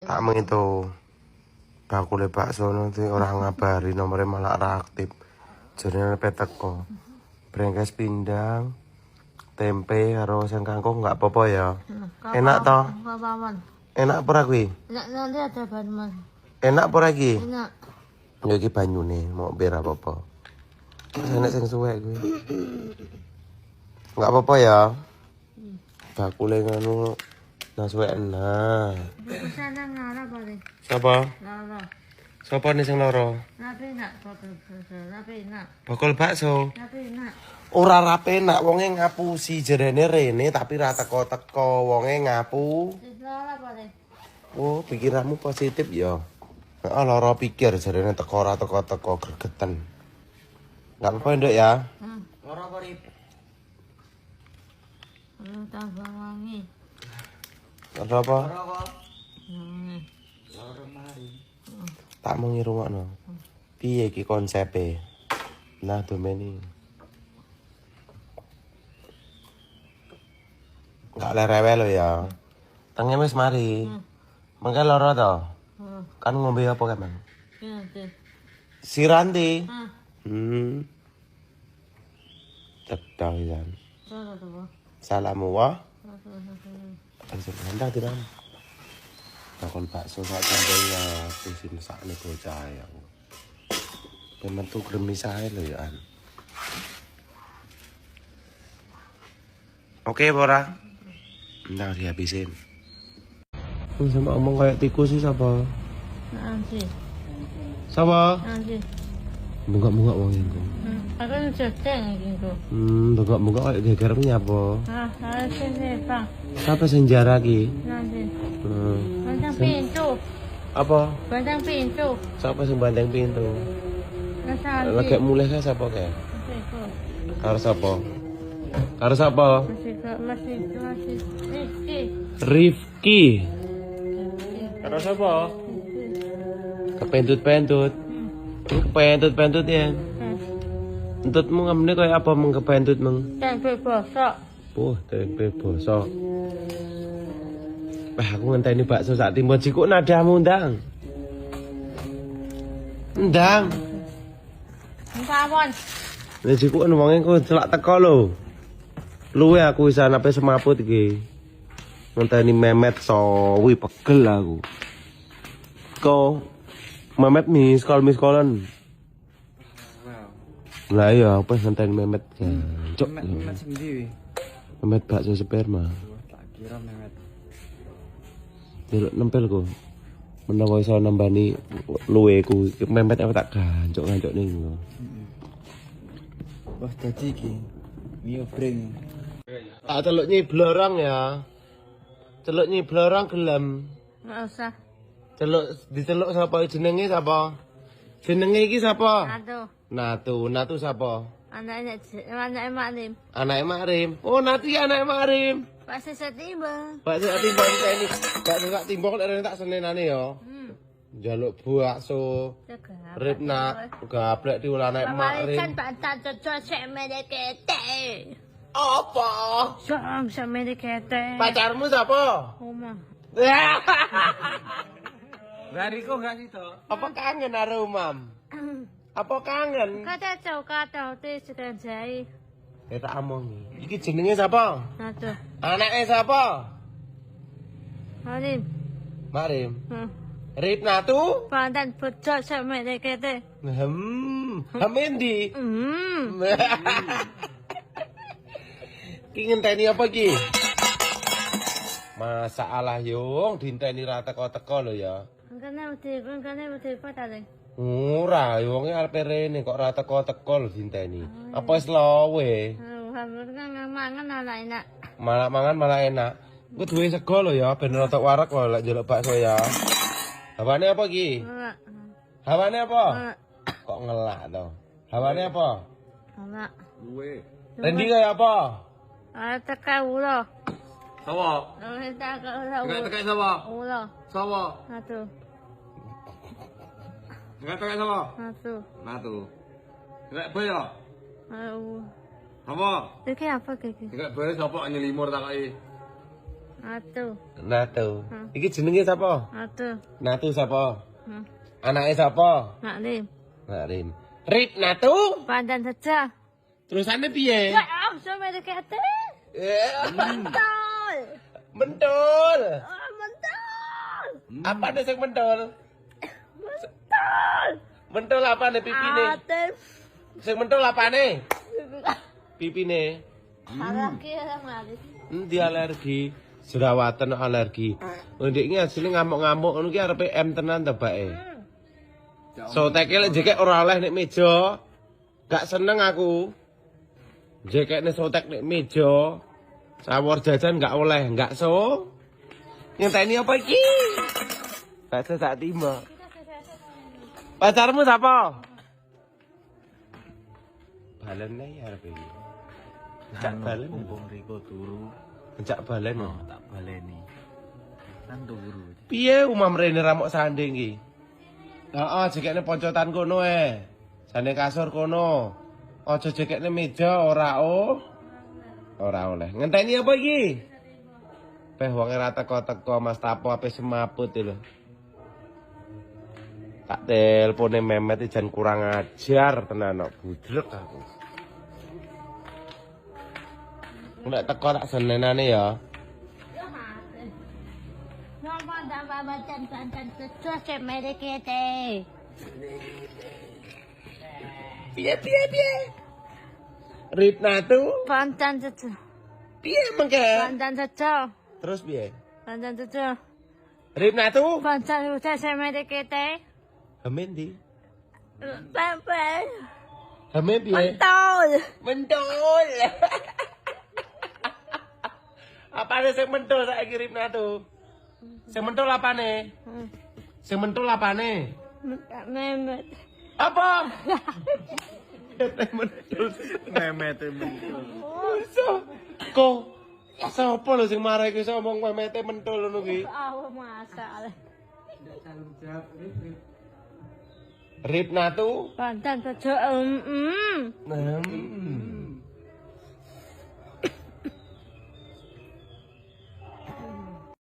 Tak itu bakule bakso nanti orang ngabari nomornya malah ora aktif. Jadinya peteko. Brengkes pindang, tempe karo sing kangkung enggak apa-apa ya. Enak toh? Enak apa kuwi? Enak nanti ada bahan. Enak apa lagi? Enak. Ya iki banyune mau bir apa-apa. Enak sing suwek kuwi. Enggak apa-apa ya. Bakule ngono nasuwek enak. Sana ngara boleh. Siapa? Lara. Siapa nih sing loro? Tapi enak bakal bakso. Tapi enak. Bakul bakso. Tapi enak. Ora rapenak wonge ngapusi jerene rene tapi ra teko-teko wonge ngapu. Lara boleh. Oh, pikiranmu positif ya. Heeh, lara pikir jerene teko ora teko-teko gregeten. Enggak apa-apa, Nduk ya. Lara boleh. Tambah wangi. Ada apa? Hmm. Tak mau ngirungokno. Piye iki konsepe? Nah, domeni. Enggak lerewe lo ya. Tenge wis mari. Mengke lara to? Kan ngombe apa kan, Mang? Ya, deh. Siranti. Ah, Cedak ya. salah tuh. Salamu wa. Salah. Langsung hendak tidak. Bakul bakso sak tempenya kusin sakne bocah ya. Memang tuh gremis ae lho ya an. Oke, Bora. Ntar dihabisin. Sama omong kayak tikus sih siapa? Nanti. Siapa? Nanti. Bunga-bunga wong iku. Aku sedang gitu. Bunga-bunga kayak gegernya apa? Harus sini, Bang. Siapa senjara ki? Nanti. Hmm. Bantang pintu. Apa? Bantang pintu. Siapa sing banteng pintu? Nanti. Lagi mulai kan siapa kayak? Masih. Karo siapa? Karo siapa? Masih. Rizky. Rifki. Karo siapa? Kepentut-pentut. Kepentut-pentut ya. Entutmu ngamne kayak apa meng kepentut meng? Tempe bosok. Tempe bosok. Aku ngenteni bakso sak timbo jikuk nadamu ndang. Ndang. Pawon. Nek jikuk wonge ku celak teko lho. Luwe aku wis anape semaput iki. Ngenteni Memet sowi pegel aku. Ko Memet miskolan. Lah iya, apa ngenteni Memet. Cok. Memet sendiri. Memet bakso sperma. Tak kira Memet. Delok nempel ku. Menawa iso nambani luwe ku Memet apa tak gancok-gancok ning. Wah, dadi iki. Mio bring. Tak celuk nyiblorong ya. Celuk nyiblorong gelem. Enggak usah. Diceluk sapa jenenge sapa? Jenenge iki sapa? Aduh. Natu sapa? Anaknya Maklim. Anake Makrim. Oh, Nati anake Makrim. Pak Sesa tiba. Bakso timbang ini. Bakso tak timbang kok tak senenane ya. Njaluk bakso. Jaga. Ripna gablek diulane Makrim. Pamarisan Pak Cocok sik medekete. Apa? Sik medekete. Pacarmu sapa? Oma. Bariku enggak sih to? Apa kangen karo Mam? Apa kangen? Kata kata te sedang jai. Tak omongi. Iki jenenge sapa? Aduh. Anake sapa? Halim. Marim. Ripna tu? Pandan bocok sik medekete. Hamendi. Ki ngenteni apa ki? Masalah yung dinteni ra teko-teko lho ya. Kene mesti patale. Ora, wonge arep rene kok ra teko-teko lho dinteni. Apa wis lowe? Alhamdulillah mangan ala enak. Malah mangan malah enak. Ku duwe sego lho ya, ben rada warak lho lek njaluk bakso ya. Hawane apa ki? Hawane apa? Kok ngelak to? Hawane apa? Ala. Luwe. Rendi kaya apa? Teka ulo. Sawo. Teka Enggak tekan sawo. ulo. Sawo. Aduh. Enggak tekan sawo. Aduh. Natu. Enggak boyo. Aduh. Apa? Iki apa iki? Enggak boyo sapa nyelimur takoki. Atu. Natu. Iki jenenge sapa? Atu. Natu sapa? Hmm. Anake sapa? Nak lim. Nak Rim. Rip Natu. Pandan saja. Terusane piye? Ya, sama ada kata. Mentul. Mentul. Mentul. Apa nih sing mentul? Mentul. Mentul apa nih pipine? Atem. Sing mentul apa nih? Pipine. Alergi orang lagi. Endi alergi? Jerawatan alergi. Ndek iki asline ngamuk-ngamuk ngono ki arepe M tenan ta bae. Soteke lek jekek ora oleh nek meja. Gak seneng aku. Jekekne sotek nek meja. Sawor jajan gak oleh, gak so. Ngenteni apa iki? Bakso sak timba. Pacarmu sapa? Balen ya arep iki. Cak balen. Mumpung Riko turu, Cak balen. tak baleni. Kan turu. Piye umam rene ramuk sanding iki? Heeh, jekekne poncotan kono Jane kasur kono. Aja jekekne meja ora ora oleh. Ngenteni apa iki? Peh wong ora teko-teko Mas Tapo ape semaput lho. Tak telpone Memet jan kurang ajar tenan kok budrek aku. Nek teko tak senenane ya. Nama nama macam pandan saja sama ada kata. Piye. Rip Natu. Pandan saja. Piye mengke? Pandan saja. Terus piye? Pandan saja. Rip Natu. Pandan saja sama ada kata. Hamen di. Pempel. Hamen piye? Mentul. Mentul. Apane sing mentul saiki Rip Natu? Sing mentul apane? Sing mentul apane? Memet. Apa? Mentul. Memete mentul. So, kok sapa lho sing marah iki ngomong memete mentul ngono ki? Aku masalah. Rip Natu. Pandan saja.